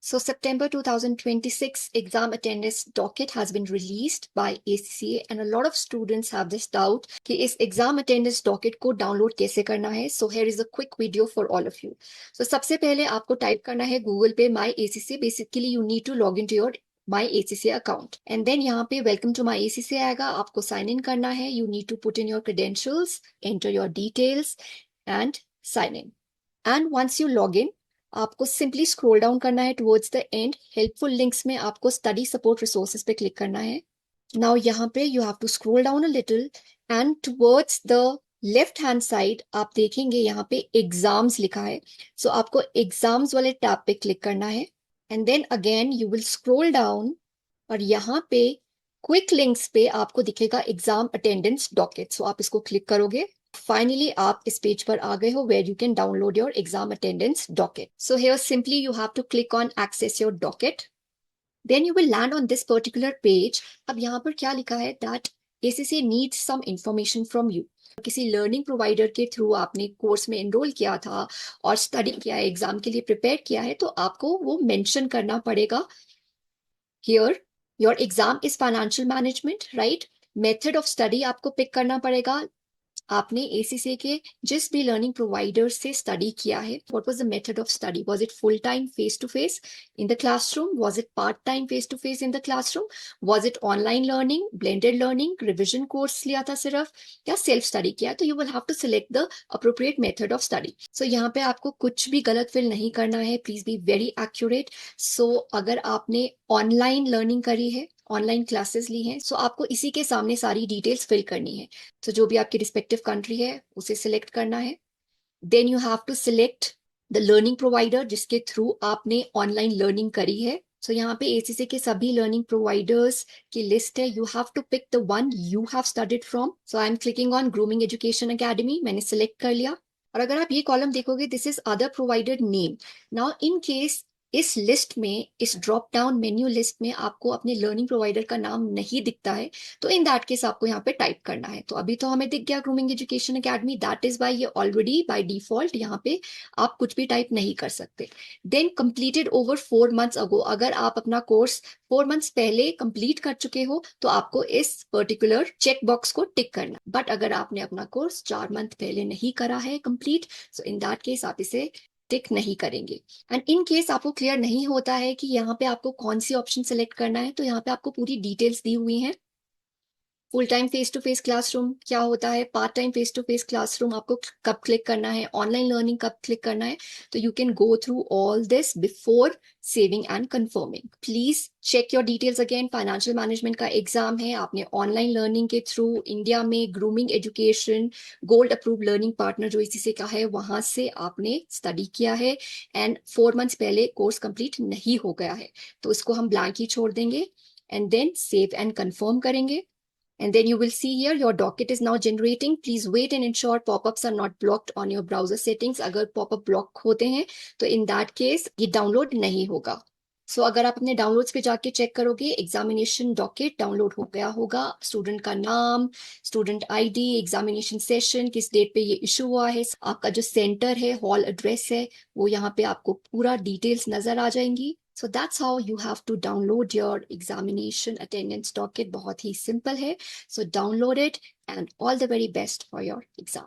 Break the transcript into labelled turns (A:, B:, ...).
A: So September 2026 exam attendance docket has been released by ACCA and a lot of students have this doubt कि इस exam attendance docket को download कैसे करना है. So here is a quick video for all of you. So सबसे पहले आपको type करना है Google पे My ACCA. Basically you need to log into your My ACCA account and then यहाँ पे Welcome to My ACCA आएगा. आपको sign in करना है. You need to put in your credentials, enter your details and sign in. And once you log in, आपको simply scroll down करना है towards the end. Helpful links में आपको study support resources पे click करना है. नाउ यहाँ पे you have to scroll down a little and towards the left hand side आप देखेंगे यहाँ पे एग्जाम्स लिखा है. सो आपको एग्जाम्स वाले टैब पे क्लिक करना है and then again you will scroll down और यहाँ पे क्विक लिंक्स पे आपको दिखेगा एग्जाम अटेंडेंस डॉकेट. सो आप इसको क्लिक करोगे. Finally, आप इस पेज पर आ गए हो where you can download your exam attendance docket. So here simply you have to click on access your docket. Then you will land on this particular page. अब यहाँ पर क्या लिखा है that ACCA needs some information from you. किसी learning provider के through आपने course में एनरोल किया था और स्टडी किया है, एग्जाम के लिए प्रिपेयर किया है, तो आपको वो मेंशन करना पड़ेगा. Here your exam is financial management, right? Method of study आपको पिक करना पड़ेगा. आपने ACCA के जिस भी लर्निंग प्रोवाइडर से स्टडी किया है, what was the method of study? Was it full time face to face in the classroom? Was it part time face to face in the classroom? Was it online learning, blended learning, revision course लिया था सिर्फ, या self study किया? तो you will have to select the appropriate method of study. So यहाँ पे आपको कुछ भी गलत फिल नहीं करना है. Please be very accurate. So अगर आपने ऑनलाइन लर्निंग करी है, ऑनलाइन क्लासेस ली हैं, सो आपको इसी के सामने सारी डिटेल्स फिल करनी है. तो जो भी आपकी रिस्पेक्टिव कंट्री है उसे सिलेक्ट करना है. Then you have to select the learning provider जिसके थ्रू आपने ऑनलाइन लर्निंग करी है. सो यहाँ पे ACCA के सभी लर्निंग प्रोवाइडर्स की लिस्ट है. You have to pick the one you have studied from. So I am clicking on Grooming Education Academy. मैंने सिलेक्ट कर लिया. और अगर आप ये कॉलम देखोगे, this is other provider name. Now in case इस लिस्ट में, इस ड्रॉप डाउन मेन्यू लिस्ट में आपको अपने लर्निंग प्रोवाइडर का नाम नहीं दिखता है, तो इन दैट केस आपको यहाँ पे टाइप करना है. तो अभी तो हमें दिख गया grooming Education academy. That is by ये ऑलरेडी बाय डिफॉल्ट यहाँ पे आप कुछ भी टाइप नहीं कर सकते. देन कंप्लीटेड ओवर 4 months अगो. अगर आप अपना कोर्स 4 months पहले कंप्लीट कर चुके हो तो आपको इस पर्टिकुलर चेक बॉक्स को टिक करना. बट अगर आपने अपना कोर्स 4 month पहले नहीं करा है complete, so in that case आप इसे टिक नहीं करेंगे. एंड इन केस आपको क्लियर नहीं होता है कि यहाँ पे आपको कौन सी ऑप्शन सेलेक्ट करना है, तो यहाँ पे आपको पूरी डिटेल्स दी हुई हैं. Full time face to face classroom क्या होता है, part time face to face classroom आपको कब क्लिक करना है, ऑनलाइन लर्निंग कब क्लिक करना है. तो you can go through all this before saving and confirming. Please check your details again. Financial management का एग्जाम है. आपने ऑनलाइन लर्निंग के थ्रू इंडिया में Grooming Education gold approve learning partner जो ACCA का है वहां से आपने स्टडी किया है एंड 4 months पहले कोर्स कंप्लीट नहीं हो गया है, तो इसको हम ब्लैंक ही छोड़ देंगे and then save and confirm करेंगे. And then you will see here your docket is now generating. Please wait and ensure pop-ups are not blocked on your browser settings. अगर pop-up block होते हैं तो in that case ये download नहीं होगा. सो अगर आप अपने डाउनलोड्स पे जाके चेक करोगे, एग्जामिनेशन डॉकेट डाउनलोड हो गया होगा. स्टूडेंट का नाम, स्टूडेंट ID, एग्जामिनेशन सेशन, किस डेट पे ये इशू हुआ है, आपका जो सेंटर है, हॉल एड्रेस है, वो यहाँ पे आपको पूरा डिटेल्स नजर आ जाएंगी. So that's how you have to download your examination attendance docket. बहुत ही simple है. So download it and all the very best for your exam.